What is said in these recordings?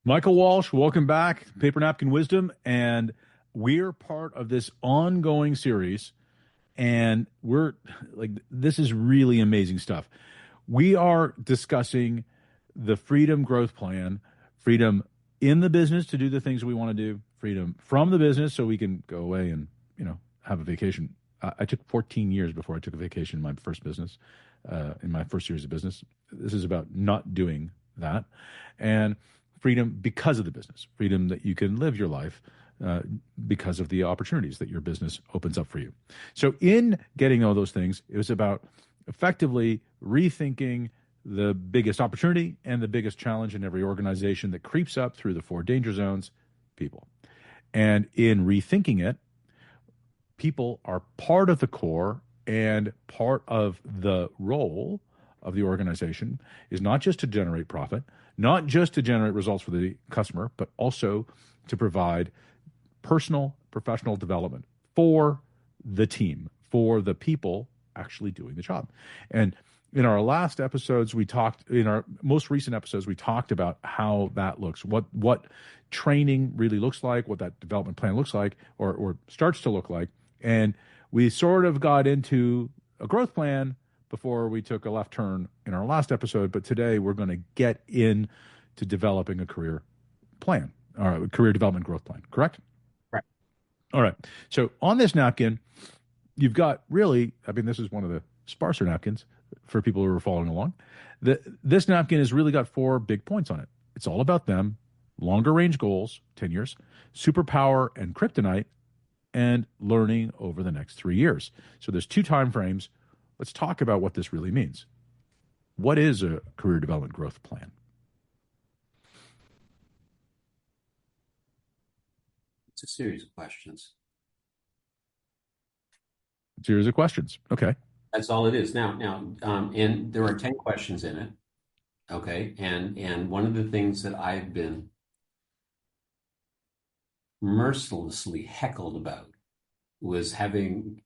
Michael Walsh, welcome back, Paper Napkin Wisdom, and we're part of this ongoing series, and we're like, this is really amazing stuff. We are discussing the freedom growth plan, freedom in the business to do the things we want to do, freedom from the business so we can go away and, have a vacation. I took 14 years before I took a vacation in my first business, in my first series of business. This is about not doing that. And freedom because of the business, freedom that you can live your life because of the opportunities that your business opens up for you. So in getting all those things, it was about effectively rethinking the biggest opportunity and the biggest challenge in every organization that creeps up through the four danger zones: people. And in rethinking it, people are part of the core, and part of the role of the organization is not just to generate profit, not just to generate results for the customer, but also to provide personal, professional development for the team, for the people actually doing the job. And in our last episodes, in our most recent episodes, we talked about how that looks, what training really looks like, what that development plan looks like, or starts to look like. And we sort of got into a growth plan before we took a left turn in our last episode. But today we're going to get into developing a career plan, or a career development growth plan, correct? Right. All right. So on this napkin, you've got this is one of the sparser napkins for people who are following along. This napkin has really got 4 big points on it. It's all about them, longer range goals, 10 years, superpower and kryptonite, and learning over the next 3 years. So there's 2 time frames. Let's talk about what this really means. What is a career development growth plan? It's a series of questions. Series of questions. Okay. That's all it is. And there are 10 questions in it. Okay. And one of the things that I've been mercilessly heckled about was having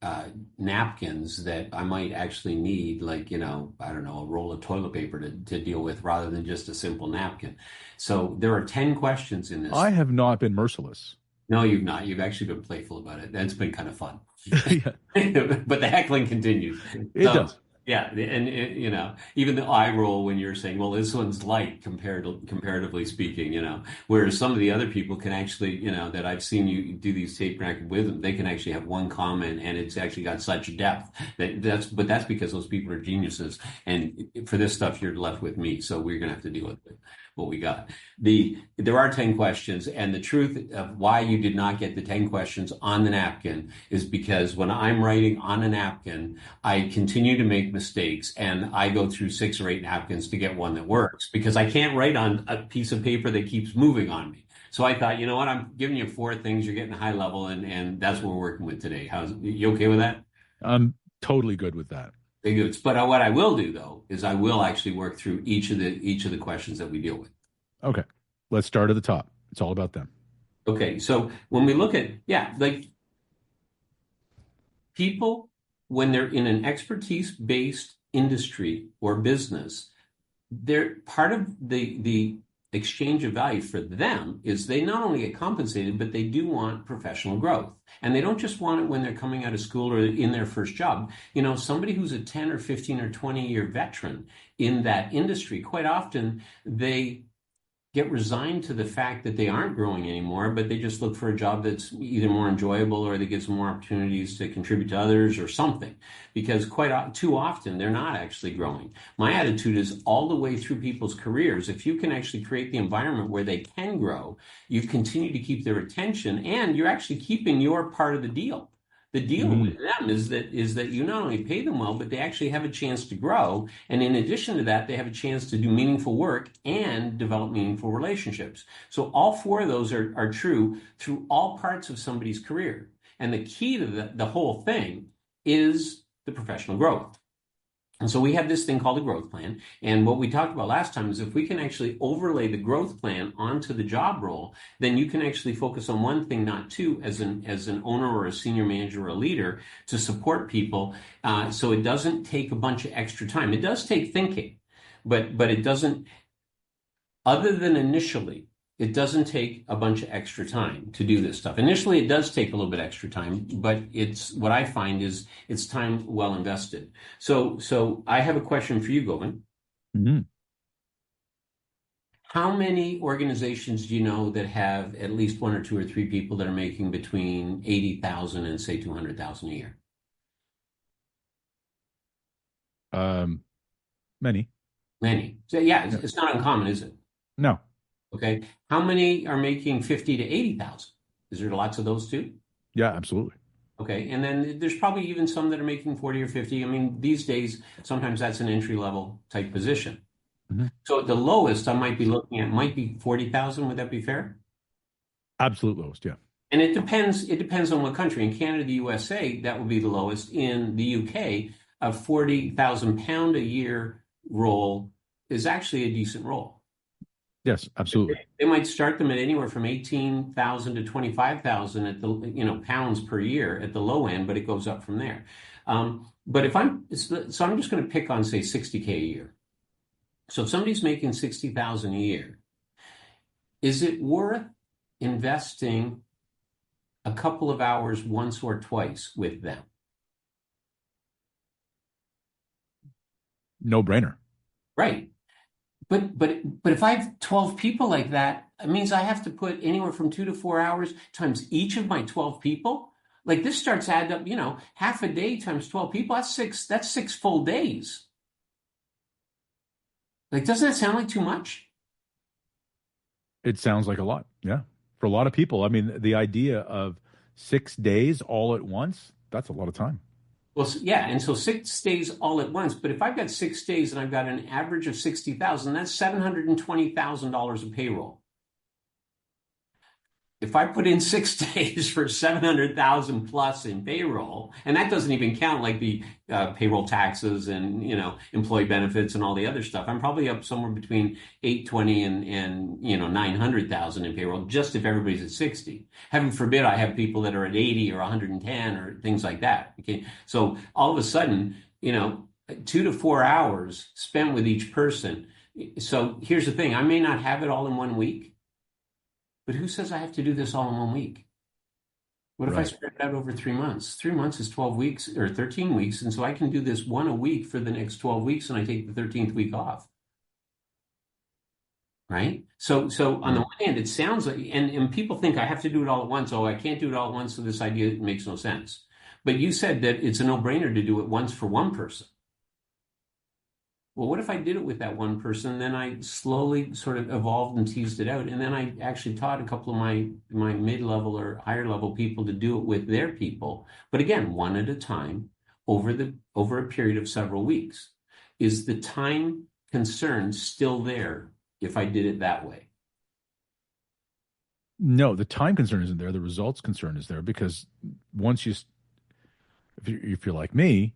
napkins that I might actually need, like, I don't know, a roll of toilet paper to deal with rather than just a simple napkin. So there are 10 questions in this. I have not been merciless. No, you've not. You've actually been playful about it. That's been kind of fun. Yeah. But the heckling continues. It does. Yeah, and even the eye roll when you're saying, well, this one's light comparatively speaking, whereas some of the other people can actually, that I've seen you do these tape bracket with them, they can actually have one comment and it's actually got such depth but that's because those people are geniuses. And for this stuff, you're left with me, so we're gonna have to deal with it. What we got. There are 10 questions, and the truth of why you did not get the 10 questions on the napkin is because when I'm writing on a napkin, I continue to make mistakes, and I go through 6 or 8 napkins to get one that works, because I can't write on a piece of paper that keeps moving on me. So I thought, you know what, I'm giving you 4 things, you're getting a high level, and that's what we're working with today. You okay with that? I'm totally good with that. But what I will do, though, is I will actually work through each of the questions that we deal with. Okay. Let's start at the top. It's all about them. Okay. So when we look at, like people, when they're in an expertise-based industry or business, they're part of the exchange of value for them is they not only get compensated, but they do want professional growth. And they don't just want it when they're coming out of school or in their first job. Somebody who's a 10 or 15 or 20-year veteran in that industry, quite often they get resigned to the fact that they aren't growing anymore, but they just look for a job that's either more enjoyable or that gives them more opportunities to contribute to others or something, because too often they're not actually growing. My attitude is all the way through people's careers, if you can actually create the environment where they can grow, you continue to keep their attention, and you're actually keeping your part of the deal. The deal with them is that you not only pay them well, but they actually have a chance to grow. And in addition to that, they have a chance to do meaningful work and develop meaningful relationships. So all 4 of those are true through all parts of somebody's career. And the key to the whole thing is the professional growth. And so we have this thing called a growth plan. And what we talked about last time is if we can actually overlay the growth plan onto the job role, then you can actually focus on one thing, not 2, as an owner or a senior manager or a leader, to support people. So it doesn't take a bunch of extra time. It does take thinking, but it doesn't, other than initially, it doesn't take a bunch of extra time to do this stuff. Initially, it does take a little bit extra time, but it's what I find is it's time well invested. So I have a question for you, Govind. Mm-hmm. How many organizations do you know that have at least one or two or three people that are making between 80,000 and say 200,000 a year? Many. Many. So yeah, Yeah. it's not uncommon, is it? No. Okay. How many are making 50 to 80,000? Is there lots of those too? Yeah, absolutely. Okay. And then there's probably even some that are making 40 or 50. I mean, these days, sometimes that's an entry level type position. Mm-hmm. So at the lowest I might be looking at might be 40,000. Would that be fair? Absolute lowest. Yeah. And it depends on what country. In Canada, the USA, that would be the lowest. In the UK, a 40,000 pound a year role is actually a decent role. Yes, absolutely. They might start them at anywhere from 18,000 to 25,000 at the pounds per year at the low end, but it goes up from there. But if I'm so I'm just going to pick on say 60K a year. So if somebody's making 60,000 a year, is it worth investing a couple of hours once or twice with them? No brainer. Right. But if I have 12 people like that, it means I have to put anywhere from 2 to 4 hours times each of my 12 people. Like this starts adding up, half a day times 12 people, that's six full days. Like, doesn't that sound like too much? It sounds like a lot. Yeah. For a lot of people. I mean, the idea of 6 days all at once, that's a lot of time. Well, yeah, and so 6 days all at once. But if I've got 6 days and I've got an average of 60,000, that's $720,000 of payroll. If I put in 6 days for 700,000 plus in payroll, and that doesn't even count like the payroll taxes and employee benefits and all the other stuff, I'm probably up somewhere between 820 and 900,000 in payroll just if everybody's at 60. Heaven forbid I have people that are at 80 or 110 or things like that. Okay, so all of a sudden 2 to 4 hours spent with each person. So here's the thing: I may not have it all in one week. But who says I have to do this all in one week? What if I spread it out over 3 months? 3 months is 12 weeks or 13 weeks. And so I can do this one a week for the next 12 weeks and I take the 13th week off. Right? So on the one hand, it sounds like, and people think I have to do it all at once. Oh, I can't do it all at once. So this idea makes no sense. But you said that it's a no-brainer to do it once for one person. Well, what if I did it with that one person? Then I slowly sort of evolved and teased it out. And then I actually taught a couple of my mid-level or higher level people to do it with their people. But again, one at a time over a period of several weeks. Is the time concern still there if I did it that way? No, the time concern isn't there. The results concern is there because if you're like me,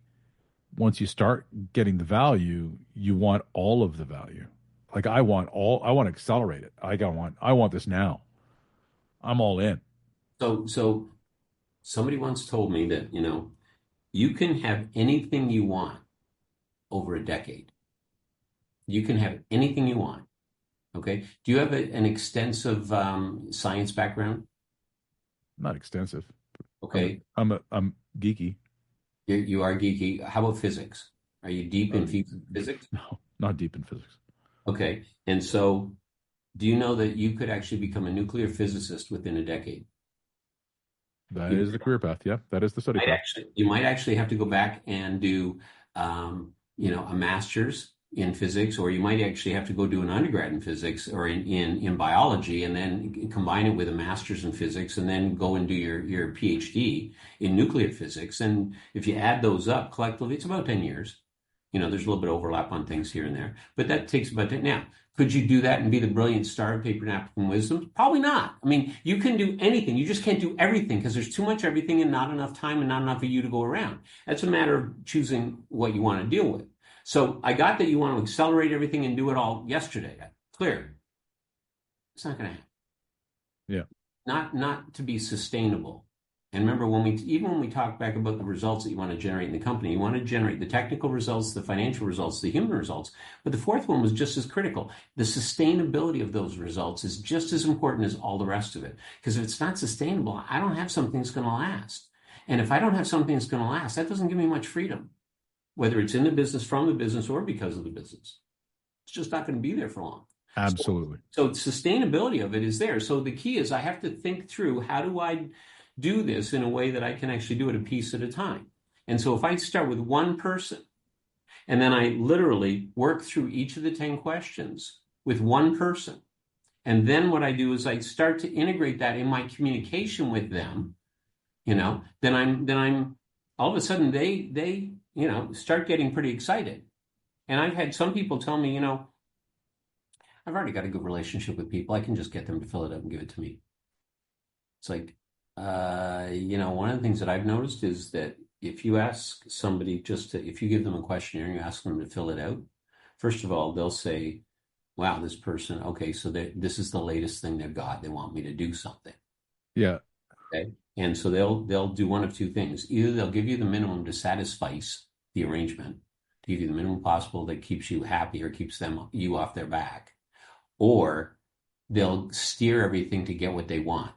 once you start getting the value, you want all of the value. Like I want to accelerate it. I want this now. I'm all in. So somebody once told me that, you can have anything you want over a decade. You can have anything you want. Okay. Do you have an extensive science background? Not extensive. Okay. I'm geeky. You are geeky. How about physics? Are you deep in physics? No, not deep in physics. Okay. And so do you know that you could actually become a nuclear physicist within a decade? That is the career path. Yeah, that is the study path. You might actually have to go back and do, a master's in physics, or you might actually have to go do an undergrad in physics or in biology, and then combine it with a master's in physics, and then go and do your PhD in nuclear physics. And if you add those up collectively, it's about 10 years. There's a little bit of overlap on things here and there, but that takes about 10. Now, could you do that and be the brilliant star of Paper Napkin Wisdom? Probably not. I mean, you can do anything. You just can't do everything because there's too much everything and not enough time and not enough of you to go around. That's a matter of choosing what you want to deal with. So I got that you want to accelerate everything and do it all yesterday. Clear. It's not going to happen. Yeah. Not to be sustainable. And remember, even when we talk back about the results that you want to generate in the company, you want to generate the technical results, the financial results, the human results. But the fourth one was just as critical. The sustainability of those results is just as important as all the rest of it. Because if it's not sustainable, I don't have something that's going to last. And if I don't have something that's going to last, that doesn't give me much freedom, whether it's in the business, from the business, or because of the business. It's just not going to be there for long. Absolutely. So sustainability of it is there. So the key is I have to think through, how do I do this in a way that I can actually do it a piece at a time? And so if I start with one person and then I literally work through each of the 10 questions with one person, and then what I do is I start to integrate that in my communication with them, then I'm all of a sudden they start getting pretty excited. And I've had some people tell me, I've already got a good relationship with people. I can just get them to fill it out and give it to me. It's like, one of the things that I've noticed is that if you ask somebody if you give them a questionnaire and you ask them to fill it out, first of all, they'll say, wow, this person, okay, so this is the latest thing they've got. They want me to do something. Yeah. Okay. And so they'll do one of two things. Either they'll give you the minimum to satisfy the arrangement, to give you the minimum possible that keeps you happy or keeps you off their back, or they'll steer everything to get what they want.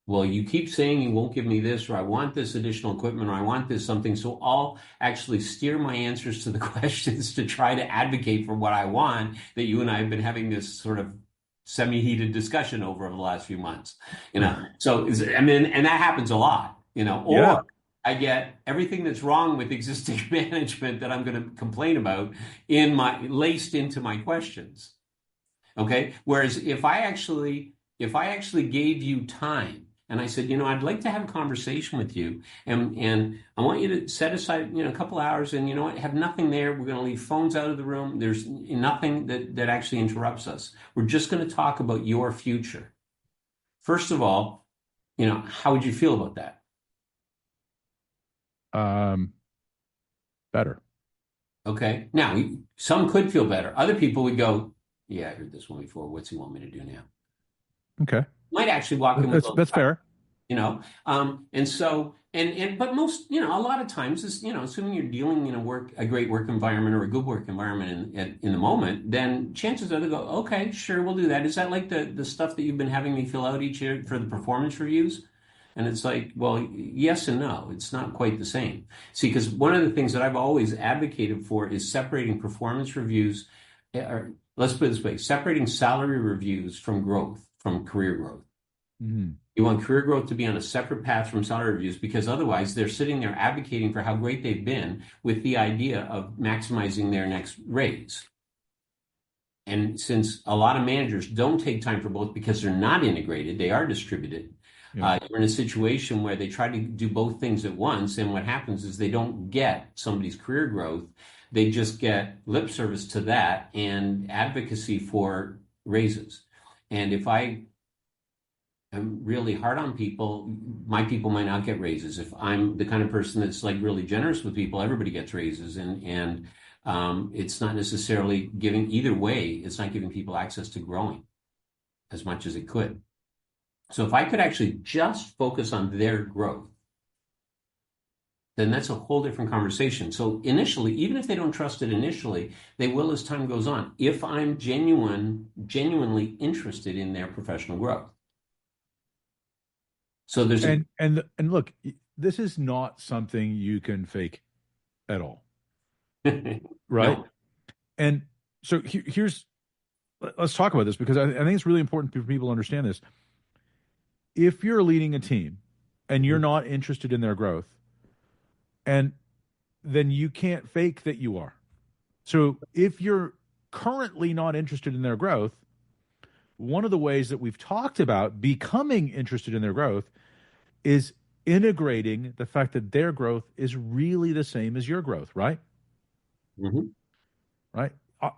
Well, you keep saying you won't give me this, or I want this additional equipment, or I want this something. So I'll actually steer my answers to the questions to try to advocate for what I want, that you and I have been having this sort of semi-heated discussion over the last few months. So, and that happens a lot, or I get everything that's wrong with existing management that I'm going to complain about laced into my questions. Okay. Whereas if I actually gave you time and I said, I'd like to have a conversation with you, and I want you to set aside, a couple hours, and have nothing there. We're going to leave phones out of the room. There's nothing that actually interrupts us. We're just going to talk about your future. First of all, how would you feel about that? Better. Okay. Now, some could feel better. Other people would go, yeah, I heard this one before. What's he want me to do now? Okay. Might actually walk in with that's fair. And so, but most, a lot of times is, assuming you're dealing in a great work environment or a good work environment in the moment, then chances are they go, okay, sure, we'll do that. Is that like the stuff that you've been having me fill out each year for the performance reviews? And it's like, well, yes and no. It's not quite the same. See, because one of the things that I've always advocated for is separating performance reviews, or let's put it this way, separating salary reviews from career growth. Mm-hmm. You want career growth to be on a separate path from salary reviews, because otherwise they're sitting there advocating for how great they've been with the idea of maximizing their next raise. And since a lot of managers don't take time for both because they're not integrated, they are distributed. Yeah. You're in a situation where they try to do both things at once, and what happens is they don't get somebody's career growth. They just get lip service to that and advocacy for raises. And if I'm really hard on people, my people might not get raises. If I'm the kind of person that's like really generous with people, everybody gets raises. And it's not necessarily giving, either way, it's not giving people access to growing as much as it could. So if I could actually just focus on their growth, then that's a whole different conversation. So initially, even if they don't trust it initially, they will as time goes on, if I'm genuinely interested in their professional growth. So there's and look, this is not something you can fake at all. Right? No. And so let's talk about this, because I think it's really important for people to understand this. If you're leading a team and you're not interested in their growth, and then you can't fake that you are. So if you're currently not interested in their growth, one of the ways that we've talked about becoming interested in their growth is integrating the fact that their growth is really the same as your growth, right? Mm-hmm. Right?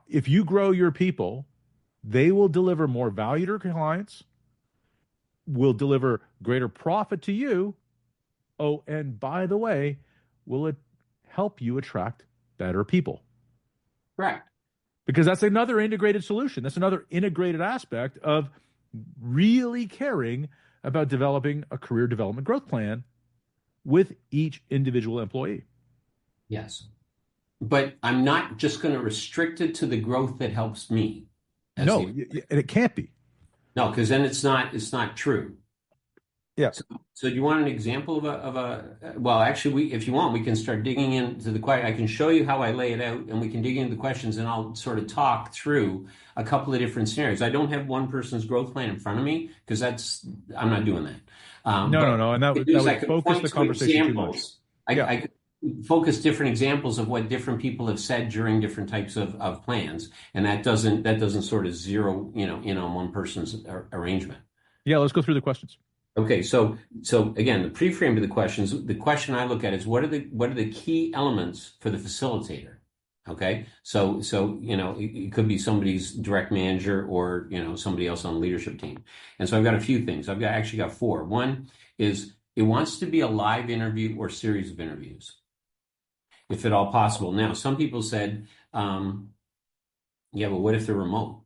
If you grow your people, they will deliver more value to your clients, will deliver greater profit to you. Oh, and by the way, will it help you attract better people? Correct. Because that's another integrated solution. That's another integrated aspect of really caring about developing a career development growth plan with each individual employee. Yes. But I'm not just going to restrict it to the growth that helps me as No, the and it can't be. no, because then it's not true. Yeah. So do you want an example of a well, actually, if you want, we can start digging into the question. I can show you how I lay it out, and we can dig into the questions, and I'll sort of talk through a couple of different scenarios. I don't have one person's growth plan in front of me because I'm not doing that. But No. And what I could do is I would could focus point the to conversation too much. examples. Yeah. I could focus different examples of what different people have said during different types of plans, and that doesn't sort of zero, in on one person's arrangement. Yeah. Let's go through the questions. Okay, so again, the pre-frame of the questions, the question I look at is what are the key elements for the facilitator? Okay, so it could be somebody's direct manager or somebody else on the leadership team. And so I've got a few things. I've actually got four. One is it wants to be a live interview or series of interviews, if at all possible. Now, some people said, yeah, but what if they're remote?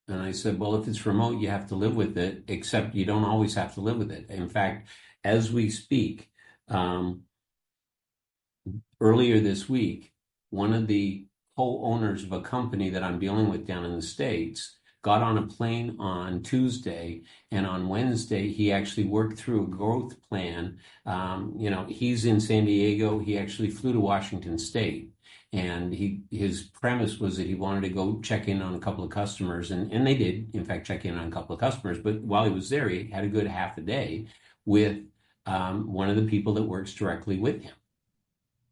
And I said, well, if it's remote, you have to live with it, except you don't always have to live with it. In fact, as we speak, earlier this week, one of the co-owners of a company that I'm dealing with down in the States got on a plane on Tuesday, and on Wednesday, he actually worked through a growth plan. He's in San Diego. He actually flew to Washington State. And his premise was that he wanted to go check in on a couple of customers, and they did, in fact, check in on a couple of customers. But while he was there, he had a good half a day with one of the people that works directly with him.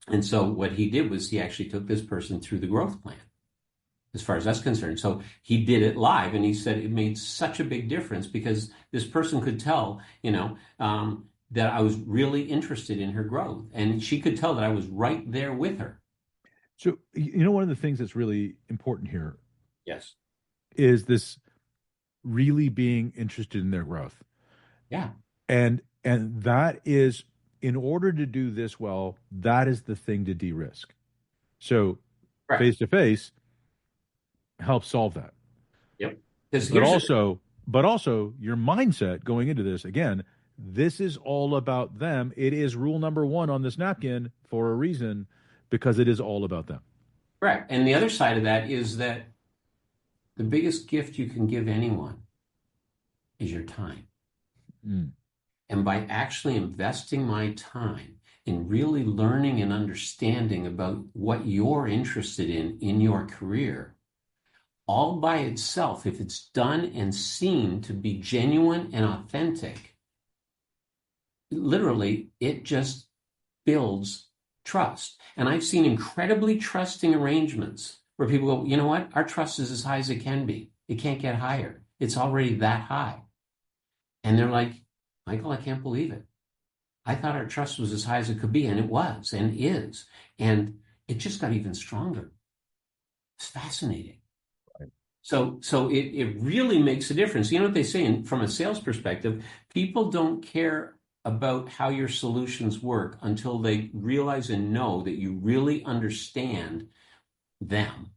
And so what he did was he actually took this person through the growth plan, as far as that's concerned. So he did it live, and he said it made such a big difference because this person could tell, that I was really interested in her growth, and she could tell that I was right there with her. So, one of the things that's really important here Yes. is this really being interested in their growth. Yeah. And that is, in order to do this well, that is the thing to de-risk. So face to face helps solve that. Yep. But also your mindset going into this, again, this is all about them. It is rule number one on this napkin for a reason, because it is all about them. Correct. And the other side of that is that the biggest gift you can give anyone is your time. Mm. And by actually investing my time in really learning and understanding about what you're interested in your career, all by itself, if it's done and seen to be genuine and authentic, literally, it just builds trust. And I've seen incredibly trusting arrangements where people go, you know what? Our trust is as high as it can be. It can't get higher. It's already that high. And they're like, Michael, I can't believe it. I thought our trust was as high as it could be, and it was and is. And it just got even stronger. It's fascinating. Right. So it really makes a difference. You know what they say from a sales perspective, people don't care about how your solutions work until they realize and know that you really understand them.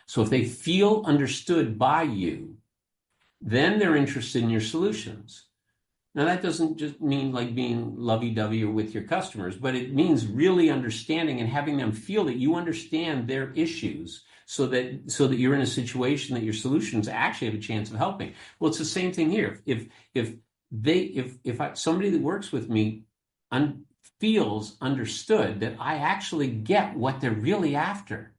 So if they feel understood by you, then they're interested in your solutions. Now, that doesn't just mean like being lovey-dovey with your customers, but it means really understanding and having them feel that you understand their issues so that you're in a situation that your solutions actually have a chance of helping. Well, it's the same thing here. If somebody that works with me feels understood, that I actually get what they're really after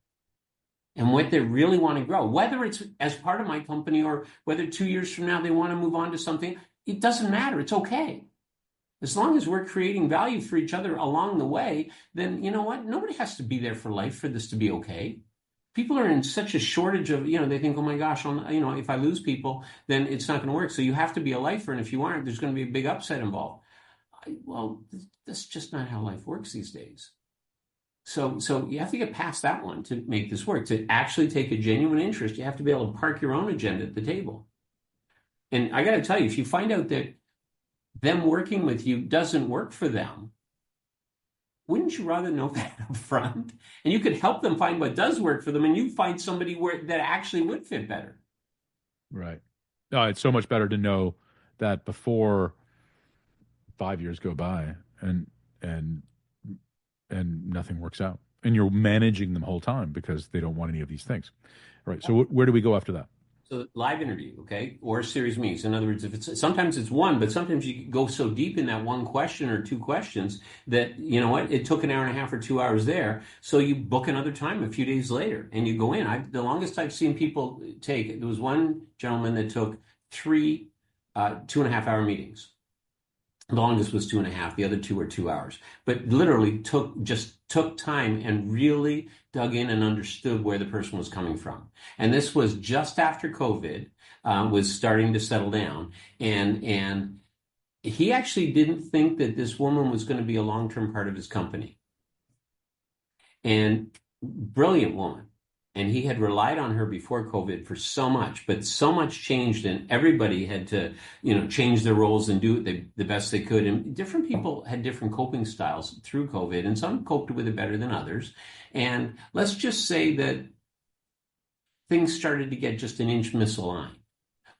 and what they really want to grow, whether it's as part of my company or whether 2 years from now they want to move on to something, it doesn't matter. It's okay. As long as we're creating value for each other along the way, then you know what? Nobody has to be there for life for this to be okay. People are in such a shortage of, they think, oh my gosh, if I lose people, then it's not going to work. So you have to be a lifer. And if you aren't, there's going to be a big upset involved. Well, that's just not how life works these days. So you have to get past that one to make this work. To actually take a genuine interest, you have to be able to park your own agenda at the table. And I got to tell you, if you find out that them working with you doesn't work for them, wouldn't you rather know that up front? And you could help them find what does work for them, and you find somebody that actually would fit better. Right. No, it's so much better to know that before 5 years go by and and nothing works out, and you're managing them the whole time because they don't want any of these things. All right. So where do we go after that? So live interview, okay, or a series meets. In other words, if it's sometimes it's one, but sometimes you go so deep in that one question or two questions that you know what, it took an hour and a half or 2 hours there. So you book another time a few days later, and you go in. The longest I've seen people take, there was one gentleman that took three 2.5 hour meetings. The longest was 2.5. The other two were 2 hours. But literally took time and really dug in and understood where the person was coming from. And this was just after COVID was starting to settle down. And he actually didn't think that this woman was going to be a long-term part of his company. And brilliant woman. And he had relied on her before COVID for so much, but so much changed, and everybody had to, change their roles and do it the best they could. And different people had different coping styles through COVID, and some coped with it better than others. And let's just say that things started to get just an inch misaligned.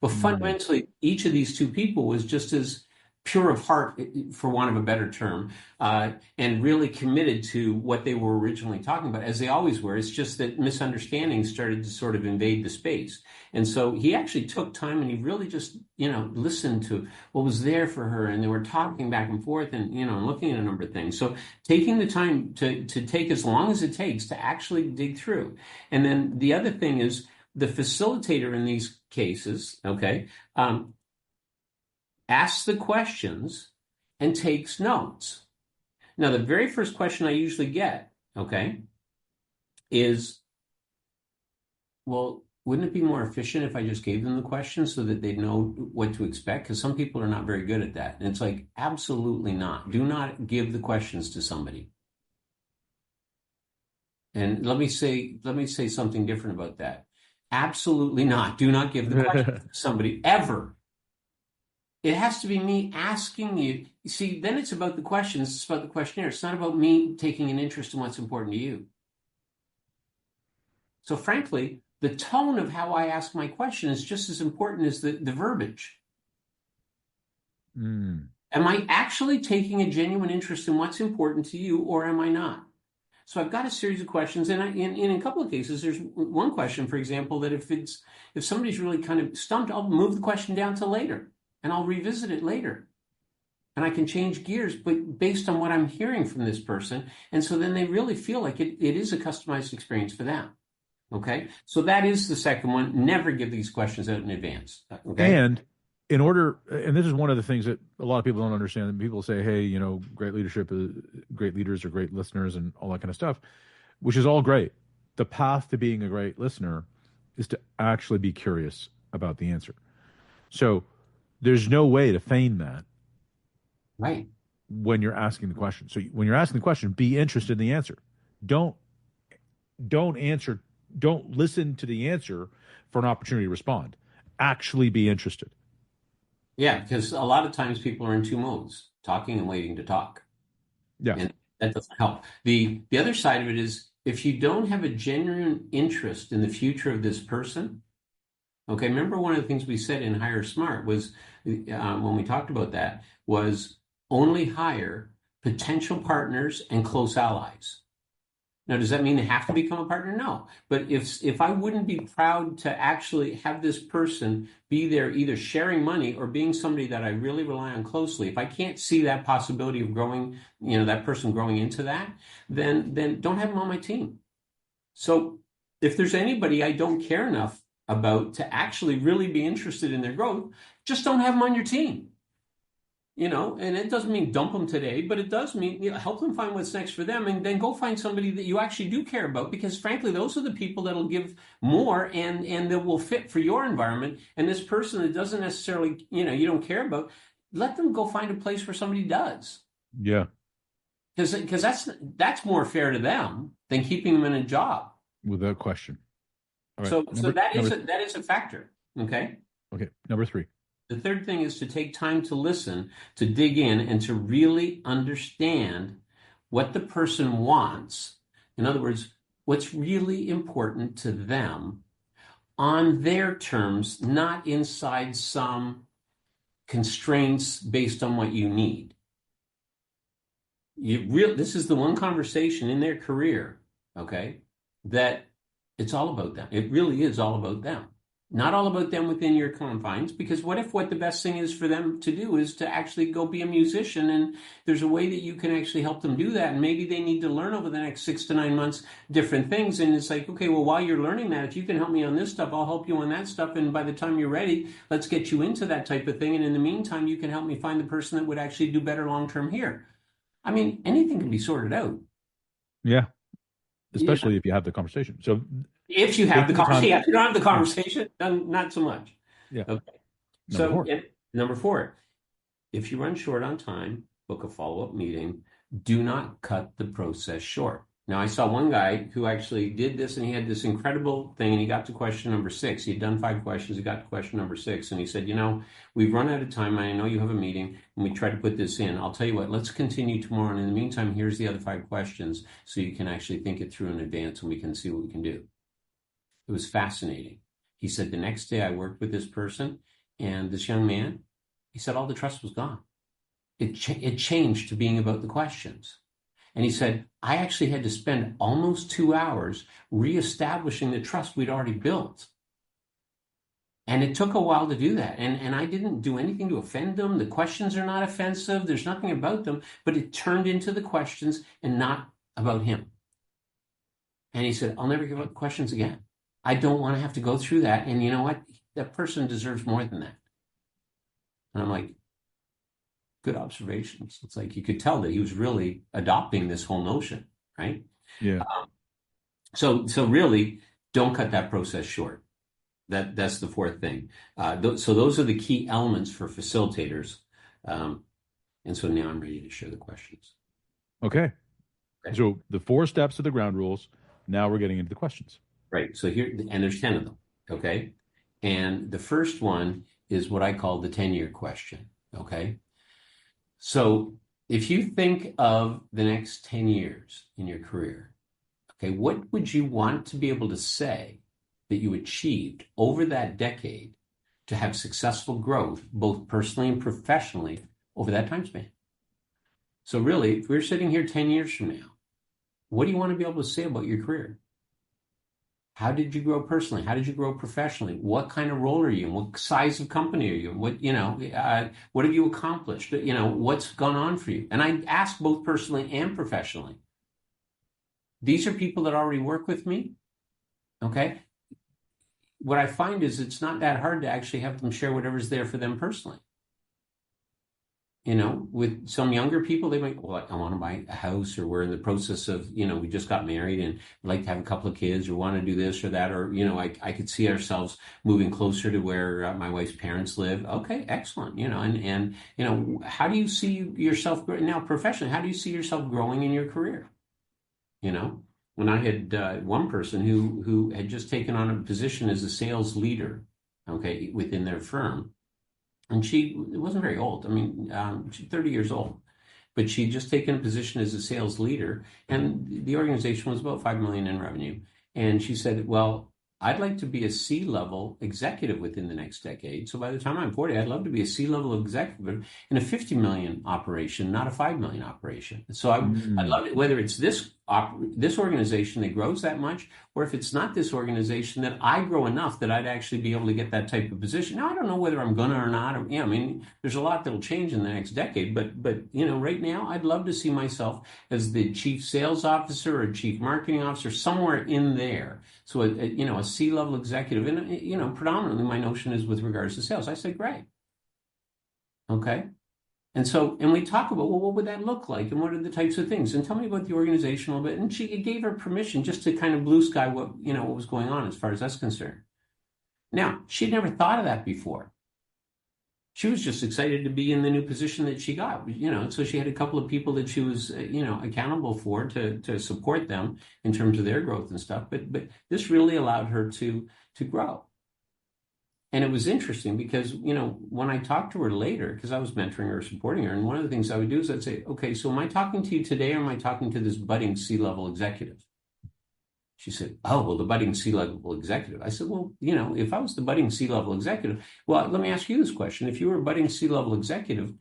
But fundamentally, each of these two people was just as pure of heart, for want of a better term, and really committed to what they were originally talking about, as they always were. It's just that misunderstandings started to sort of invade the space. And so he actually took time and he really just, listened to what was there for her. And they were talking back and forth and, looking at a number of things. So taking the time to take as long as it takes to actually dig through. And then the other thing is the facilitator in these cases, okay, asks the questions and takes notes. Now, the very first question I usually get, okay, is, well, wouldn't it be more efficient if I just gave them the questions so that they'd know what to expect? Because some people are not very good at that. And it's like, absolutely not. Do not give the questions to somebody. And let me say something different about that. Absolutely not. Do not give the questions to somebody ever. It has to be me asking you. See, then it's about the questions. It's about the questionnaire. It's not about me taking an interest in what's important to you. So frankly, the tone of how I ask my question is just as important as the verbiage. Am I actually taking a genuine interest in what's important to you, or am I not? So I've got a series of questions, and in a couple of cases, there's one question, for example, that if somebody's really kind of stumped, I'll move the question down to later. And I'll revisit it later. And I can change gears, but based on what I'm hearing from this person. And so then they really feel like it is a customized experience for them. Okay? So that is the second one. Never give these questions out in advance. Okay? And and this is one of the things that a lot of people don't understand. People say, hey, great leadership, great leaders are great listeners and all that kind of stuff, which is all great. The path to being a great listener is to actually be curious about the answer. So there's no way to feign that, right? When you're asking the question. So when you're asking the question, be interested in the answer. Don't answer. Don't listen to the answer for an opportunity to respond. Actually be interested. Yeah, because a lot of times people are in two modes: talking and waiting to talk. Yeah, and that doesn't help. The other side of it is, if you don't have a genuine interest in the future of this person. Okay, remember one of the things we said in Hire Smart was, when we talked about that, was only hire potential partners and close allies. Now, does that mean they have to become a partner? No. But if I wouldn't be proud to actually have this person be there either sharing money or being somebody that I really rely on closely, if I can't see that possibility of growing, that person growing into that, then don't have them on my team. So if there's anybody I don't care enough about to actually really be interested in their growth, just don't have them on your team. And it doesn't mean dump them today, but it does mean help them find what's next for them, and then go find somebody that you actually do care about, because frankly, those are the people that'll give more and that will fit for your environment. And this person that doesn't necessarily, you don't care about, let them go find a place where somebody does. Yeah. Because that's more fair to them than keeping them in a job. Without question. All right. So that is a factor. Okay. Okay. Number 3. The third thing is to take time to listen, to dig in, and to really understand what the person wants. In other words, what's really important to them on their terms, not inside some constraints based on what you need. This is the one conversation in their career, okay, that it's all about them. It really is all about them. Not all about them within your confines, because what if what the best thing is for them to do is to actually go be a musician, and there's a way that you can actually help them do that, and maybe they need to learn over the next 6 to 9 months different things, and it's like, okay, well, while you're learning that, if you can help me on this stuff, I'll help you on that stuff, and by the time you're ready, let's get you into that type of thing, and in the meantime, you can help me find the person that would actually do better long-term here. I mean, anything can be sorted out. Yeah. Especially if you have the conversation. So if you have the conversation, if you don't have the conversation, then not so much. Yeah. Okay. Number 4, if you run short on time, book a follow-up meeting. Do not cut the process short. Now, I saw one guy who actually did this, and he had this incredible thing, and he got to question number 6. He had done 5 questions. He got to question number 6, and he said, we've run out of time. I know you have a meeting, and we tried to put this in. I'll tell you what, let's continue tomorrow. And in the meantime, here's the other 5 questions so you can actually think it through in advance, and we can see what we can do. It was fascinating. He said, the next day I worked with this person, and this young man, he said all the trust was gone. It changed to being about the questions. And he said, I actually had to spend almost 2 hours reestablishing the trust we'd already built. And it took a while to do that. And I didn't do anything to offend them. The questions are not offensive. There's nothing about them. But it turned into the questions and not about him. And he said, I'll never give up the questions again. I don't want to have to go through that. And you know what? That person deserves more than that. And I'm like, good observations. It's like you could tell that he was really adopting this whole notion, right? Yeah. So really, don't cut that process short. That's the 4th thing. So those are the key elements for facilitators. And so now I'm ready to share the questions. Okay. So the 4 steps of the ground rules. Now we're getting into the questions. Right. So here, and there's 10 of them. Okay. And the first one is what I call the 10-year question. Okay. So if you think of the next 10 years in your career, okay, what would you want to be able to say that you achieved over that decade to have successful growth, both personally and professionally, over that time span? So really, if we're sitting here 10 years from now, what do you want to be able to say about your career? How did you grow personally? How did you grow professionally? What kind of role are you in? What size of company are you in? What have you accomplished? What's gone on for you? And I ask both personally and professionally. These are people that already work with me. Okay. What I find is it's not that hard to actually have them share whatever's there for them personally. With some younger people, they might, well, I want to buy a house, or we're in the process of, we just got married and we'd like to have a couple of kids, or want to do this or that, or, I could see ourselves moving closer to where my wife's parents live. Okay, excellent. And how do you see yourself now professionally? How do you see yourself growing in your career? When I had one person who had just taken on a position as a sales leader, okay, within their firm. And she wasn't very old. I mean, she's 30 years old, but she'd just taken a position as a sales leader, and the organization was about $5 million in revenue. And she said, well, I'd like to be a C-level executive within the next decade. So by the time I'm 40, I'd love to be a C-level executive in a 50 million operation, not a 5 million operation. So I love it, whether it's this organization that grows that much, or if it's not this organization, that I grow enough that I'd actually be able to get that type of position. Now, I don't know whether I'm gonna or not. There's a lot that'll change in the next decade, but right now, I'd love to see myself as the chief sales officer or chief marketing officer, somewhere in there. So a C-level executive, and predominantly my notion is with regards to sales. I said, great. Okay. And we talk about, well, what would that look like? And what are the types of things? And tell me about the organization a little bit. And she gave her permission just to kind of blue sky what was going on as far as that's concerned. Now, she'd never thought of that before. She was just excited to be in the new position that she got, so she had a couple of people that she was, accountable for to support them in terms of their growth and stuff. But this really allowed her to grow. And it was interesting because, when I talked to her later, because I was mentoring her, supporting her, and one of the things I would do is I'd say, okay, so am I talking to you today, or am I talking to this budding C-level executive? She said, oh, well, the budding C-level executive. I said, well, if I was the budding C-level executive, well, let me ask you this question. If you were a budding C-level executive,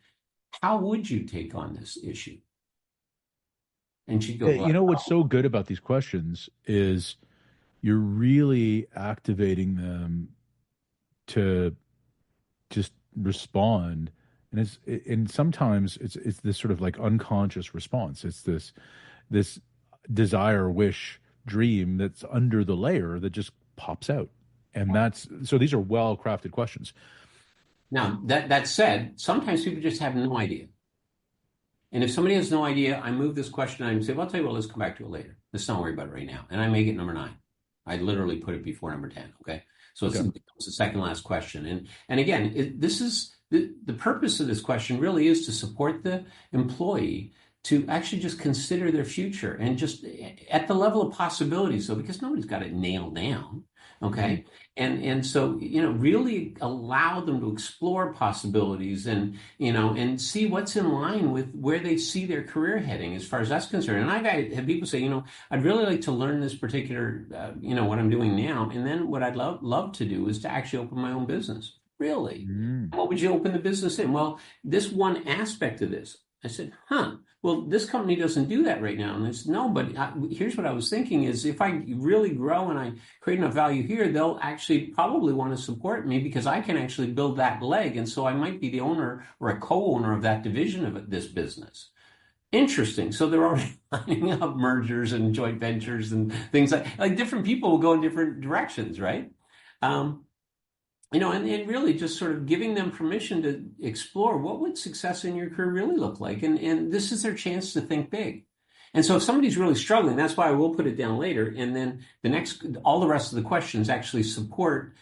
how would you take on this issue? And she'd go, Yeah, well, what's so good about these questions is you're really activating them to just respond, and sometimes it's this sort of like unconscious response. It's this desire, wish, dream that's under the layer that just pops out. And that's so these are well crafted questions. now that said, sometimes people just have no idea. And if somebody has no idea, I move this question and I say, well, I'll tell you what, let's come back to it later. Let's not worry about it right now. And I make it number 9. I literally put it before number 10. Okay. So it's the second last question. And again, this is the purpose of this question really is to support the employee to actually just consider their future and just at the level of possibilities. So because nobody's got it nailed down. Okay. And so, really allow them to explore possibilities and see what's in line with where they see their career heading as far as that's concerned. And I've had people say, I'd really like to learn this particular, what I'm doing now. And then what I'd love to do is to actually open my own business. Really? What would you open the business in? Well, this one aspect of this. I said, well, this company doesn't do that right now. And they said, no, but here's what I was thinking is if I really grow and I create enough value here, they'll actually probably want to support me because I can actually build that leg. And so I might be the owner or a co-owner of that division of this business. Interesting. So they're already lining up mergers and joint ventures and things like different people will go in different directions, right? And really just sort of giving them permission to explore what would success in your career really look like. And this is their chance to think big. And so if somebody's really struggling, that's why I will put it down later. And then all the rest of the questions actually support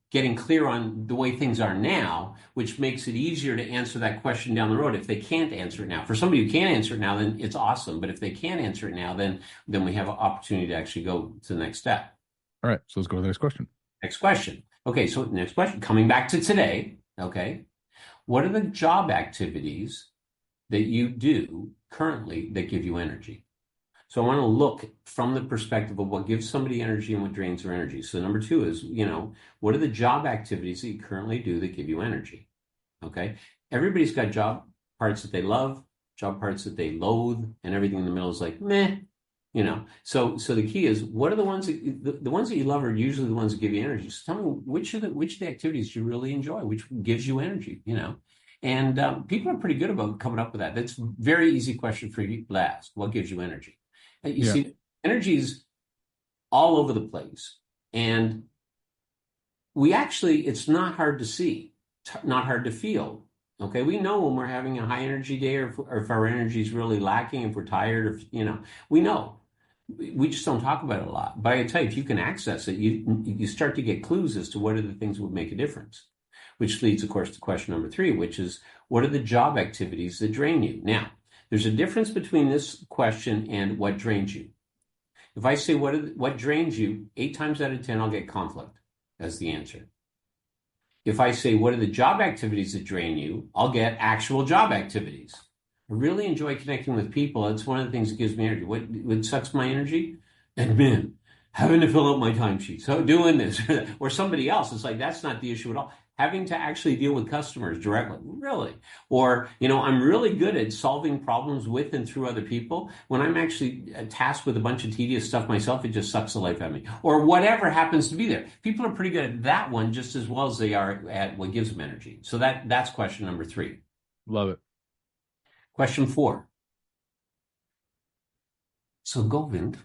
getting clear on the way things are now, which makes it easier to answer that question down the road if they can't answer it now. For somebody who can't answer it now, then it's awesome. But if they can't answer it now, then we have an opportunity to actually go to the next step. All right. So let's go to the next question. Next question. Okay, so next question, coming back to today, okay, what are the job activities that you do currently that give you energy? So I want to look from the perspective of what gives somebody energy and what drains their energy. So number 2 is, what are the job activities that you currently do that give you energy? Okay, everybody's got job parts that they love, job parts that they loathe, and everything in the middle is like, meh. So the key is what are the ones that the ones that you love are usually the ones that give you energy. So tell me which of the activities you really enjoy, which gives you energy, and people are pretty good about coming up with that. That's a very easy question for you to ask. What gives you energy? You see, energy is all over the place, and it's not hard to see, not hard to feel. Okay, we know when we're having a high energy day or if our energy is really lacking, if we're tired, or we know. We just don't talk about it a lot. But I tell you, if you can access it, you start to get clues as to what are the things that would make a difference. Which leads, of course, to question number 3, which is what are the job activities that drain you? Now, there's a difference between this question and what drains you. If I say what drains you, 8 times out of 10, I'll get conflict as the answer. If I say what are the job activities that drain you, I'll get actual job activities. I really enjoy connecting with people. It's one of the things that gives me energy. What sucks my energy? Admin, having to fill out my timesheet. So doing this or somebody else, it's like that's not the issue at all. Having to actually deal with customers directly, really. Or, I'm really good at solving problems with and through other people. When I'm actually tasked with a bunch of tedious stuff myself, it just sucks the life out of me. Or whatever happens to be there. People are pretty good at that one just as well as they are at what gives them energy. So that's question number 3. Love it. Question 4. So Govind.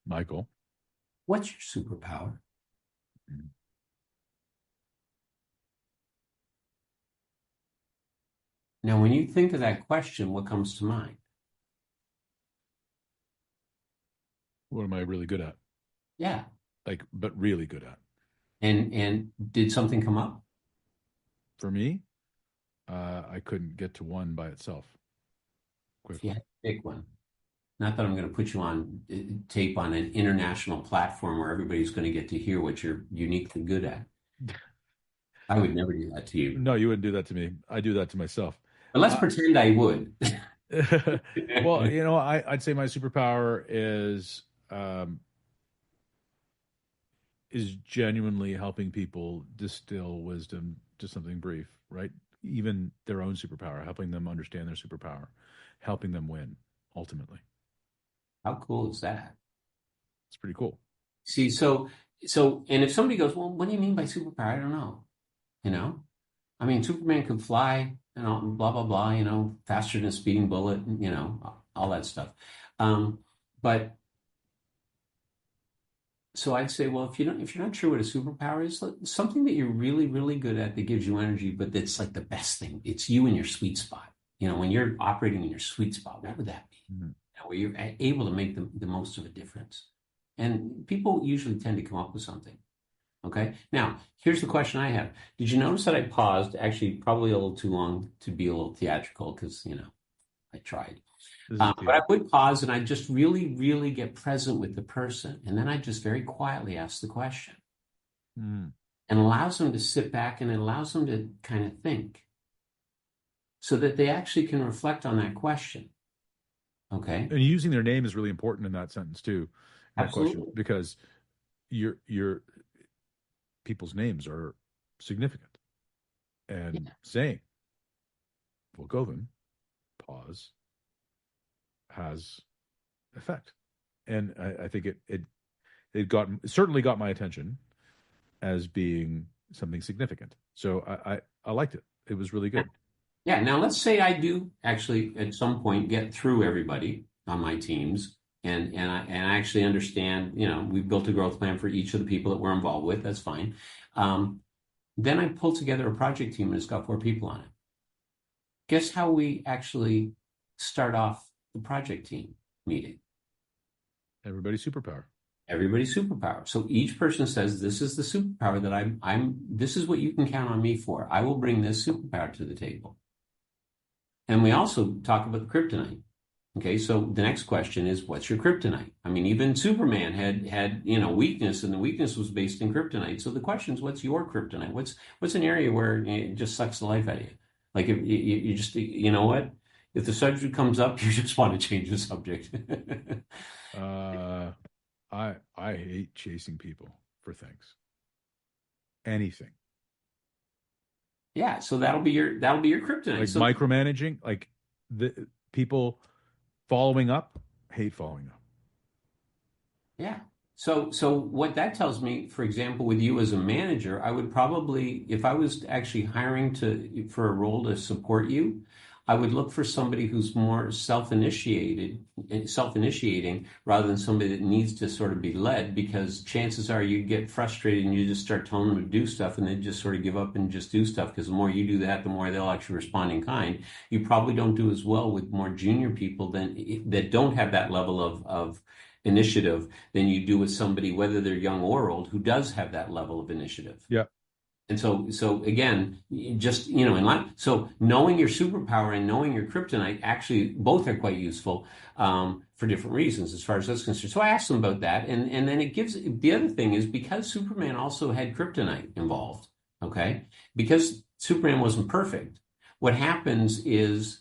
Michael. What's your superpower? Now, when you think of that question, what comes to mind? What am I really good at? Yeah. But really good at. And did something come up? For me, I couldn't get to one by itself quickly. If you had to pick one. Not that I'm going to put you on tape on an international platform where everybody's going to get to hear what you're uniquely good at. I would never do that to you. No, you wouldn't do that to me. I do that to myself. But let's pretend I would. Well, I'd say my superpower is genuinely helping people distill wisdom to something brief, right? Even their own superpower, helping them understand their superpower, helping them win ultimately. How cool is that? It's pretty cool. See, and if somebody goes, well, what do you mean by superpower? I don't know. You know, I mean, Superman could fly, blah, blah, blah, faster than a speeding bullet, all that stuff. But so I'd say, well, if you're not sure what a superpower is, something that you're really, really good at that gives you energy, but that's like the best thing. It's you in your sweet spot. When you're operating in your sweet spot, what would that be? Mm-hmm. Where you're able to make the most of a difference. And people usually tend to come up with something. Okay. Now, here's the question I have. Did you notice that I paused? Actually, probably a little too long to be a little theatrical because, I tried. But I would pause and I just really, really get present with the person. And then I just very quietly ask the question. Mm. And allows them to sit back and it allows them to kind of think so that they actually can reflect on that question. Okay. And using their name is really important in that sentence too. That Absolutely. question, because your people's names are significant. And saying Volkoven, pause, has effect. And I think it certainly got my attention as being something significant. So I liked it. It was really good. Yeah. Now let's say I do actually at some point get through everybody on my teams and I actually understand, we've built a growth plan for each of the people that we're involved with. That's fine. Then I pull together a project team and it's got 4 people on it. Guess how we actually start off the project team meeting? Everybody's superpower. Everybody's superpower. So each person says, this is the superpower that this is what you can count on me for. I will bring this superpower to the table. And we also talk about the kryptonite. Okay, so the next question is, what's your kryptonite? I mean, even Superman had weakness, and the weakness was based in kryptonite. So the question is, what's your kryptonite? What's an area where it just sucks the life out of you? Like if you just, what? If the subject comes up, you just want to change the subject. I hate chasing people for things. Anything. Yeah, so that'll be your kryptonite. Like micromanaging, like the people following up, hate following up. Yeah. So what that tells me, for example, with you as a manager, I would probably, if I was actually hiring for a role to support you, I would look for somebody who's more self-initiating rather than somebody that needs to sort of be led, because chances are you get frustrated and you just start telling them to do stuff and they just sort of give up and just do stuff, because the more you do that, the more they'll actually respond in kind. You probably don't do as well with more junior people that don't have that level of initiative than you do with somebody, whether they're young or old, who does have that level of initiative. Yeah. And so again, just, so knowing your superpower and knowing your kryptonite actually both are quite useful for different reasons as far as that's concerned. So I asked them about that. And then the other thing is, because Superman also had kryptonite involved, okay, because Superman wasn't perfect, what happens is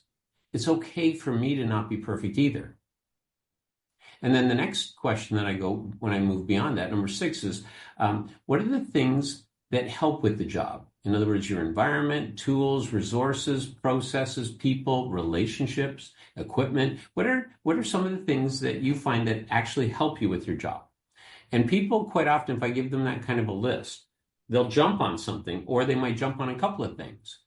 it's okay for me to not be perfect either. And then the next question that I go, when I move beyond that, number 6 is, what are the things that help with the job? In other words, your environment, tools, resources, processes, people, relationships, equipment. What are some of the things that you find that actually help you with your job? And people, quite often, if I give them that kind of a list, they'll jump on something, or they might jump on a couple of things.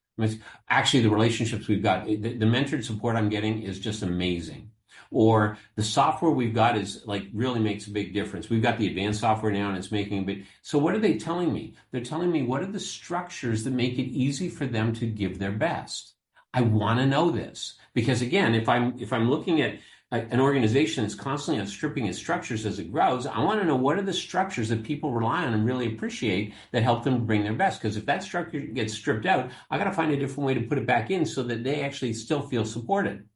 Actually, the relationships we've got, the mentored support I'm getting is just amazing. Or the software we've got is really makes a big difference. We've got the advanced software now and it's making a big. So what are they telling me? They're telling me, what are the structures that make it easy for them to give their best? I want to know this, because again, if I'm looking at an organization that's constantly outstripping its structures as it grows, I want to know, what are the structures that people rely on and really appreciate that help them bring their best? Because if that structure gets stripped out, I got to find a different way to put it back in so that they actually still feel supported.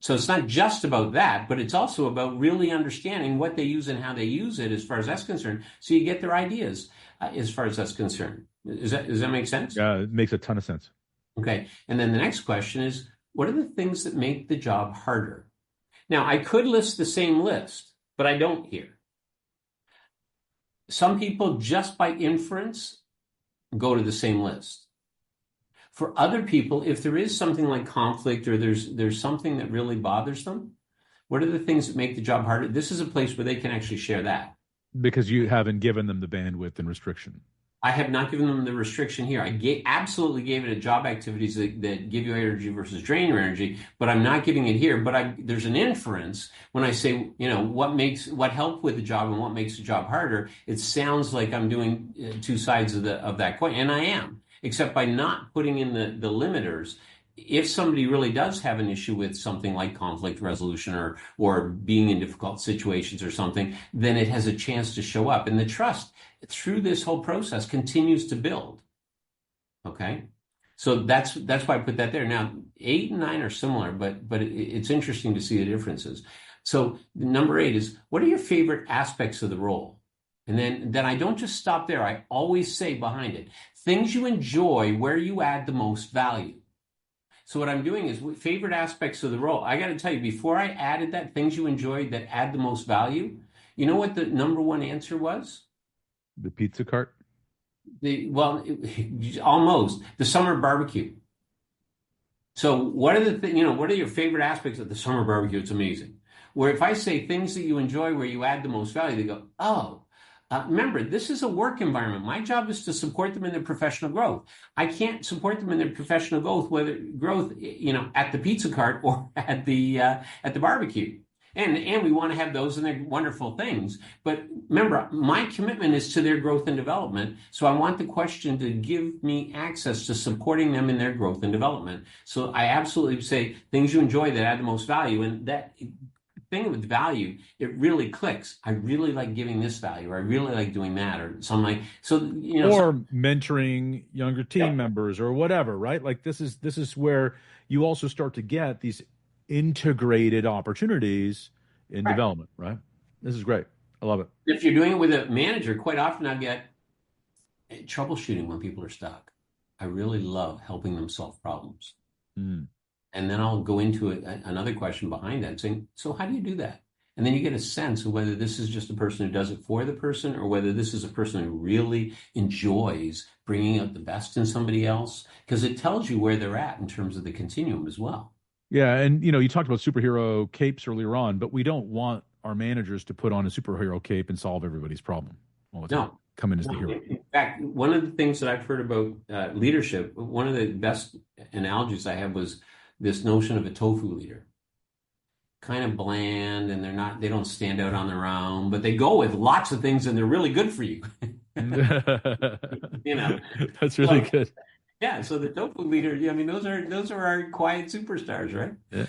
So it's not just about that, but it's also about really understanding what they use and how they use it as far as that's concerned. So you get their ideas as far as that's concerned. Does that make sense? Yeah, it makes a ton of sense. Okay. And then the next question is, what are the things that make the job harder? Now, I could list the same list, but I don't here. Some people, just by inference, go to the same list. For other people, if there is something like conflict or there's something that really bothers them, what are the things that make the job harder? This is a place where they can actually share that. Because you haven't given them the bandwidth and restriction. I have not given them the restriction here. I absolutely gave it at job activities that give you energy versus drain your energy, but I'm not giving it here. But there's an inference when I say, what helped with the job and what makes the job harder. It sounds like I'm doing two sides of that coin, and I am, except by not putting in the limiters. If somebody really does have an issue with something like conflict resolution or being in difficult situations or something, then it has a chance to show up. And the trust through this whole process continues to build. Okay? So that's why I put that there. Now, 8 and 9 are similar, but it's interesting to see the differences. So number 8 is, what are your favorite aspects of the role? And then I don't just stop there. I always say behind it, things you enjoy where you add the most value. So what I'm doing is favorite aspects of the role. I got to tell you, before I added that, things you enjoy that add the most value, you know what the number one answer was? The pizza cart? Almost. The summer barbecue. So what are what are your favorite aspects of the summer barbecue? It's amazing. Where if I say things that you enjoy where you add the most value, they go, oh. Remember, this is a work environment. My job is to support them in their professional growth. I can't support them in their professional growth, at the pizza cart or at the barbecue. And we want to have those and they're wonderful things. But remember, my commitment is to their growth and development. So I want the question to give me access to supporting them in their growth and development. So I absolutely say things you enjoy that add the most value. And that thing with value, it really clicks. I really like giving this value, or I really like doing that, or something like or mentoring younger team members or whatever, right? Like this is where you also start to get these integrated opportunities in development, right? This is great. I love it. If you're doing it with a manager, quite often I get troubleshooting when people are stuck. I really love helping them solve problems. And then I'll go into another question behind that, saying, so how do you do that? And then you get a sense of whether this is just a person who does it for the person, or whether this is a person who really enjoys bringing out the best in somebody else, because it tells you where they're at in terms of the continuum as well. Yeah, and you talked about superhero capes earlier on, but we don't want our managers to put on a superhero cape and solve everybody's problem all the time. No. Come in as the hero. In fact, one of the things that I've heard about leadership, one of the best analogies I have was this notion of a tofu leader. Kind of bland, and they don't stand out on their own, but they go with lots of things and they're really good for you. That's really good. Yeah, so the tofu leader, those are our quiet superstars, right? Yeah.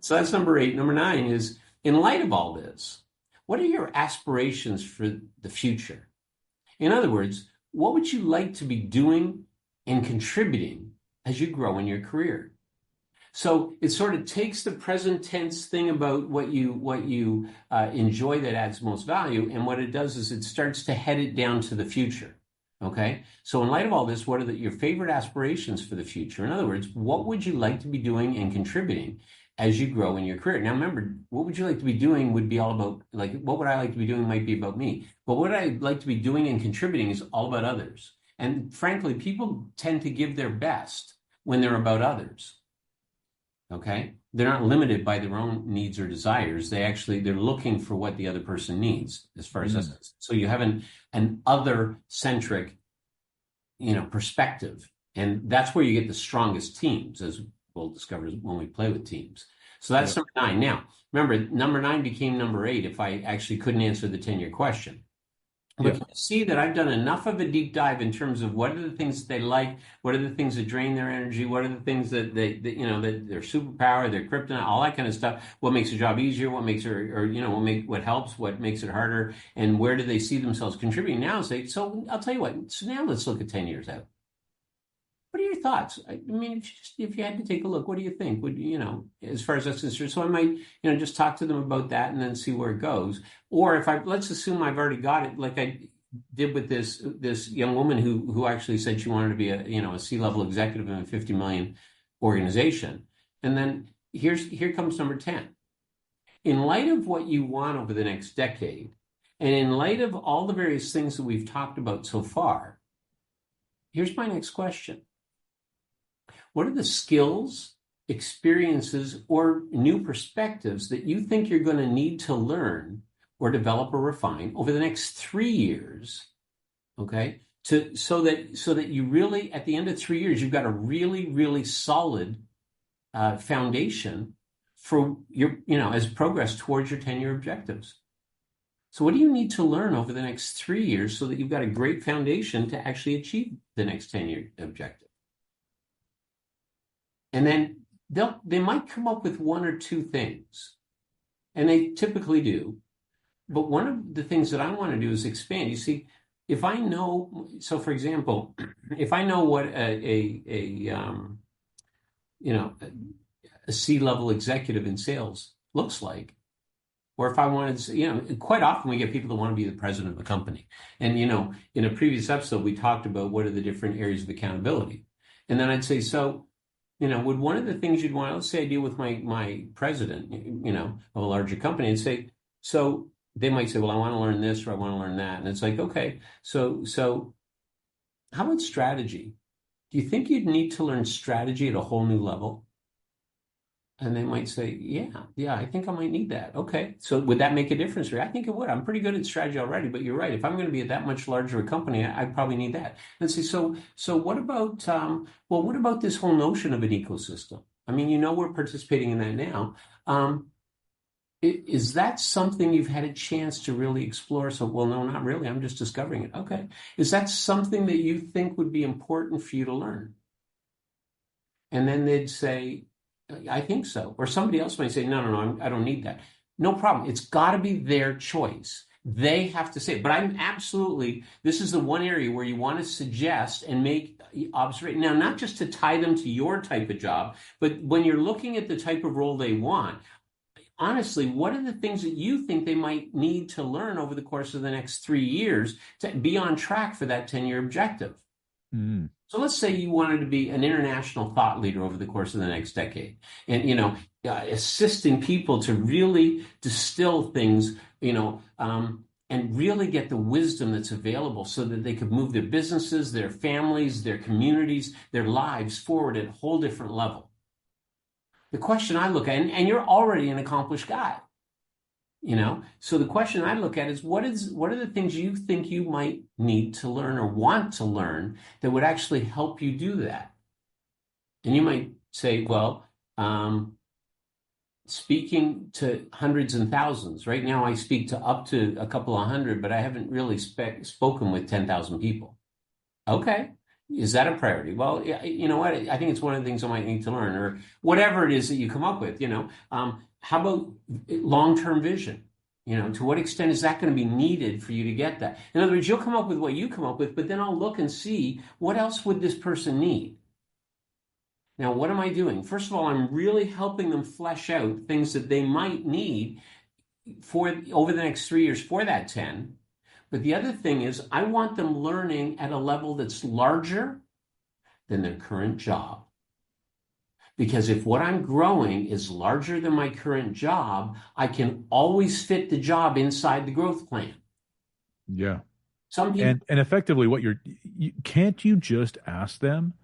So that's number 8. Number 9 is, in light of all this, what are your aspirations for the future? In other words, what would you like to be doing and contributing as you grow in your career? So it sort of takes the present tense thing about what you enjoy that adds most value, and what it does is it starts to head it down to the future. Okay, so in light of all this, what are your favorite aspirations for the future? In other words, what would you like to be doing and contributing as you grow in your career? Now, remember, what would you like to be doing would be all about, like, what would I like to be doing might be about me. But what I'd like to be doing and contributing is all about others. And frankly, people tend to give their best when they're about others. Okay, they're not limited by their own needs or desires. They're looking for what the other person needs as far as us. So you have an other-centric, perspective, and that's where you get the strongest teams, as we'll discover when we play with teams. So that's number 9. Now, remember, number 9 became number 8 if I actually couldn't answer the 10-year question. But you see that I've done enough of a deep dive in terms of what are the things that they like, what are the things that drain their energy, what are the things that that their superpower, their kryptonite, all that kind of stuff. What makes the job easier? What makes what helps? What makes it harder? And where do they see themselves contributing? Now, so I'll tell you what. So now let's look at 10 years out. What are your thoughts? I mean, if you had to take a look, what do you think? Would as far as that's concerned? So I might, just talk to them about that and then see where it goes. Or let's assume I've already got it, like I did with this young woman who actually said she wanted to be a C-level executive in a 50 million organization. And then here comes number 10. In light of what you want over the next decade, and in light of all the various things that we've talked about so far, here's my next question. What are the skills, experiences, or new perspectives that you think you're going to need to learn or develop or refine over the next 3 years? Okay, so that you really, at the end of 3 years, you've got a really, really solid foundation for your, as progress towards your 10-year objectives. So what do you need to learn over the next 3 years so that you've got a great foundation to actually achieve the next 10-year objective? And then they might come up with one or two things, and they typically do. But one of the things that I want to do is expand. You see, if I know, so for example, if I know what a C-level executive in sales looks like, or if I wanted to, quite often we get people that want to be the president of a company. And, in a previous episode, we talked about what are the different areas of accountability. And then I'd say, so, would one of the things you'd want, let's say I deal with my president, of a larger company, and say, so they might say, well, I want to learn this or I want to learn that. And it's like, okay, so how about strategy? Do you think you'd need to learn strategy at a whole new level? And they might say, yeah, I think I might need that. Okay, so would that make a difference for you? I think it would. I'm pretty good at strategy already, but you're right. If I'm going to be at that much larger a company, I probably need that. And say, so what about, what about this whole notion of an ecosystem? I mean, we're participating in that now. Is that something you've had a chance to really explore? So, well, no, not really. I'm just discovering it. Okay. Is that something that you think would be important for you to learn? And then they'd say, I think so. Or somebody else might say, no, I don't need that. No problem. It's got to be their choice. They have to say it. But this is the one area where you want to suggest and make observation. Now, not just to tie them to your type of job, but when you're looking at the type of role they want, honestly, what are the things that you think they might need to learn over the course of the next 3 years to be on track for that 10-year objective? Mm. So let's say you wanted to be an international thought leader over the course of the next decade and, assisting people to really distill things, and really get the wisdom that's available so that they could move their businesses, their families, their communities, their lives forward at a whole different level. The question I look at, and you're already an accomplished guy, so the question I look at is what are the things you think you might need to learn or want to learn that would actually help you do that? And you might say, well, speaking to hundreds and thousands. Right now I speak to up to a couple of hundred, but I haven't really spoken with 10,000 people. Okay. Is that a priority? Well, you know what? I think it's one of the things I might need to learn, or whatever it is that you come up with, how about long-term vision? To what extent is that going to be needed for you to get that? In other words, you'll come up with what you come up with, but then I'll look and see what else would this person need? Now, what am I doing? First of all, I'm really helping them flesh out things that they might need for over the next 3 years for that 10. But the other thing is I want them learning at a level that's larger than their current job. Because if what I'm growing is larger than my current job, I can always fit the job inside the growth plan. Yeah. Some people, and effectively can't you just ask them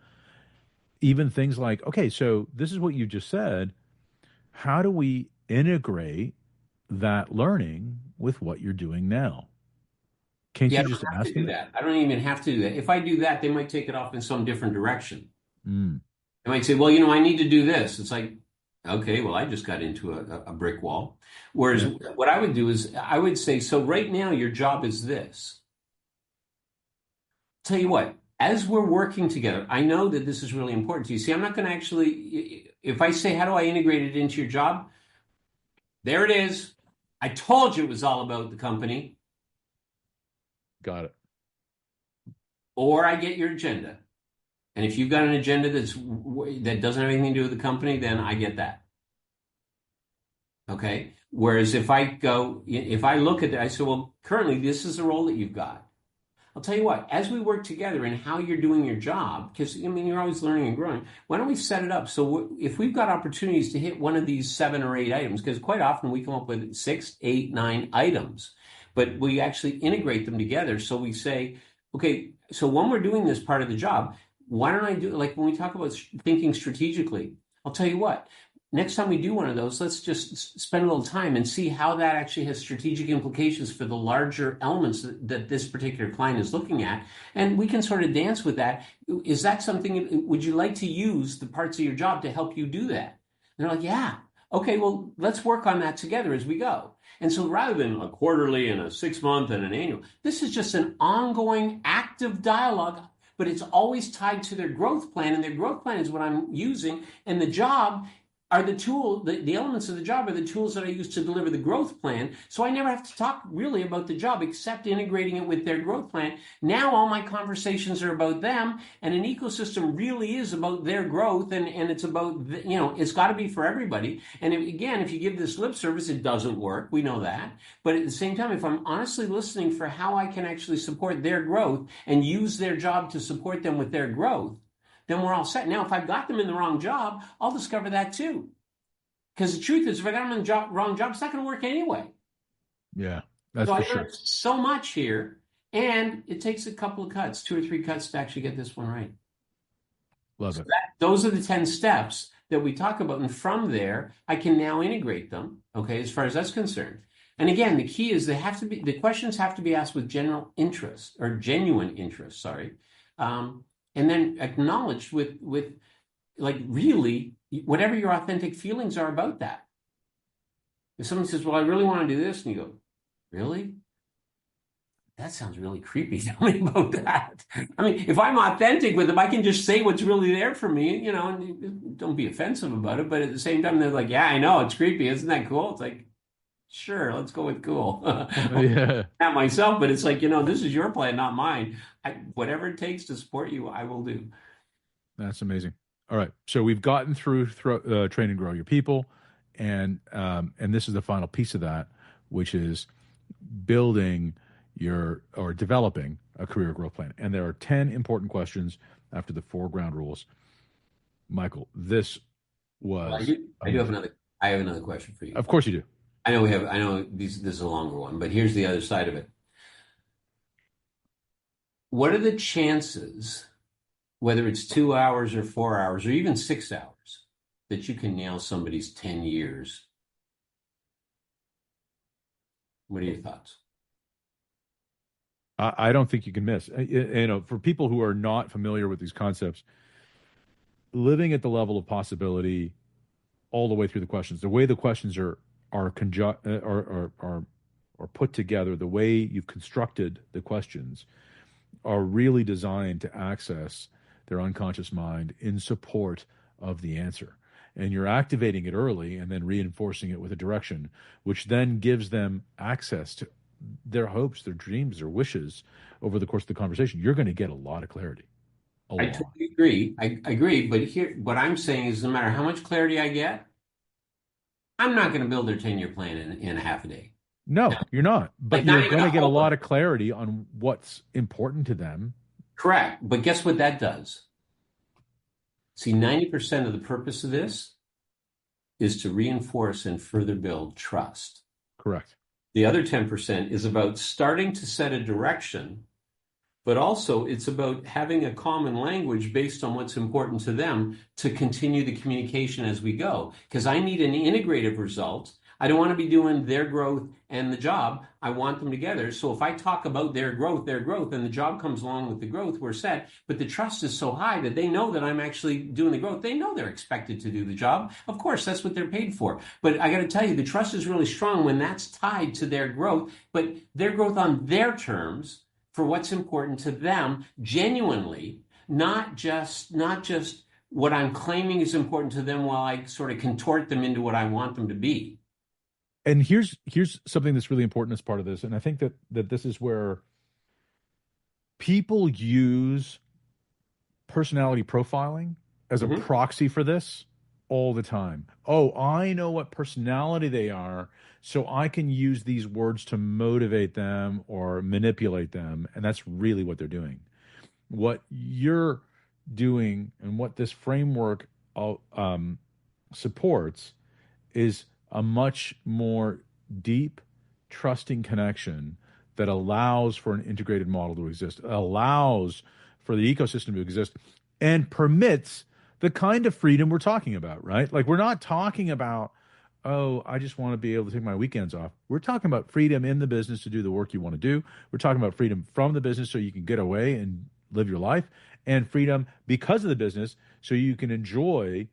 even things like, okay, so this is what you just said. How do we integrate that learning with what you're doing now? Can't you just ask them that? I don't even have to do that. If I do that, they might take it off in some different direction. Mm. They might say, well, I need to do this. It's like, okay, well, I just got into a brick wall. Whereas what I would do is I would say, so right now your job is this. Tell you what, as we're working together, I know that this is really important to you. See, I'm not going to actually, if I say, how do I integrate it into your job? There it is. I told you it was all about the company. Got it. Or I get your agenda. And if you've got an agenda that doesn't have anything to do with the company, then I get that. Okay? Whereas if I look at that, I say, well, currently this is the role that you've got. I'll tell you what, as we work together in how you're doing your job, because I mean, you're always learning and growing, why don't we set it up so if we've got opportunities to hit one of these 7 or 8 items, because quite often we come up with 6, 8, 9 items, but we actually integrate them together. So we say, okay, so when we're doing this part of the job, why don't I do, like when we talk about thinking strategically, I'll tell you what, next time we do one of those, let's just spend a little time and see how that actually has strategic implications for the larger elements that this particular client is looking at. And we can sort of dance with that. Is that something, would you like to use the parts of your job to help you do that? And they're like, yeah. Okay, well, let's work on that together as we go. And so rather than a quarterly and a 6-month and an annual, this is just an ongoing active dialogue, but it's always tied to their growth plan. And their growth plan is what I'm using. And the job are the tool, the elements of the job are the tools that I use to deliver the growth plan. So I never have to talk really about the job except integrating it with their growth plan. Now all my conversations are about them, and an ecosystem really is about their growth, and it's about, it's got to be for everybody. And if you give this lip service, it doesn't work. We know that. But at the same time, if I'm honestly listening for how I can actually support their growth and use their job to support them with their growth, then we're all set. Now, if I've got them in the wrong job, I'll discover that too. Because the truth is, if I got them in the wrong job, it's not going to work anyway. Yeah, that's so for I sure. learned so much here, and it takes a couple of cuts, 2 or 3 cuts to actually get this one right. Love it. Those are the 10 steps that we talk about. And from there, I can now integrate them, okay, as far as that's concerned. And again, the key is the questions have to be asked with genuine interest, sorry. And then acknowledged with like really whatever your authentic feelings are about that. If someone says, well, I really want to do this, and you go, really? That sounds really creepy. Tell me about that. I mean, if I'm authentic with them, I can just say what's really there for me, and don't be offensive about it. But at the same time, they're like, yeah, I know, it's creepy. Isn't that cool? It's like, sure, let's go with cool. Yeah. Not myself, but it's like, this is your plan, not mine. Whatever it takes to support you, I will do. That's amazing. All right. So we've gotten through train and grow your people. And this is the final piece of that, which is building or developing a career growth plan. And there are 10 important questions after the 4 ground rules. Michael, this was. I have another question for you. Of course you do. I know this is a longer one, but here's the other side of it. What are the chances, whether it's 2 hours or 4 hours or even 6 hours, that you can nail somebody's 10 years? What are your thoughts? I don't think you can miss. For people who are not familiar with these concepts, living at the level of possibility all the way through the questions, the way the questions are put together, the way you've constructed the questions are really designed to access their unconscious mind in support of the answer. And you're activating it early and then reinforcing it with a direction, which then gives them access to their hopes, their dreams, their wishes over the course of the conversation. You're going to get a lot of clarity. I totally agree. I agree. But here, what I'm saying is no matter how much clarity I get, I'm not going to build their 10-year plan in a half a day. No, you're not. But you're going to get a lot of clarity on what's important to them. Correct. But guess what that does? See, 90% of the purpose of this is to reinforce and further build trust. Correct. The other 10% is about starting to set a direction, but also it's about having a common language based on what's important to them to continue the communication as we go. Because I need an integrative result. I don't want to be doing their growth and the job. I want them together. So if I talk about their growth, and the job comes along with the growth, we're set. But the trust is so high that they know that I'm actually doing the growth. They know they're expected to do the job. Of course, that's what they're paid for. But I got to tell you, the trust is really strong when that's tied to their growth, but their growth on their terms for what's important to them genuinely, not just what I'm claiming is important to them while I sort of contort them into what I want them to be. And here's something that's really important as part of this, and I think that this is where people use personality profiling as a proxy for this all the time. Oh, I know what personality they are, so I can use these words to motivate them or manipulate them. And that's really what they're doing. What you're doing and what this framework supports is a much more deep, trusting connection that allows for an integrated model to exist, allows for the ecosystem to exist, and permits the kind of freedom we're talking about, right? Like, we're not talking about, oh, I just want to be able to take my weekends off. We're talking about freedom in the business to do the work you want to do. We're talking about freedom from the business so you can get away and live your life, and freedom because of the business so you can enjoy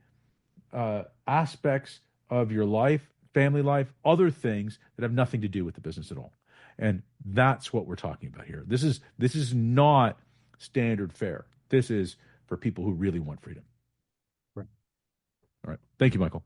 aspects of your life, family life, other things that have nothing to do with the business at all. And that's what we're talking about here. This is not standard fare. This is for people who really want freedom. Right. All right. Thank you, Michael.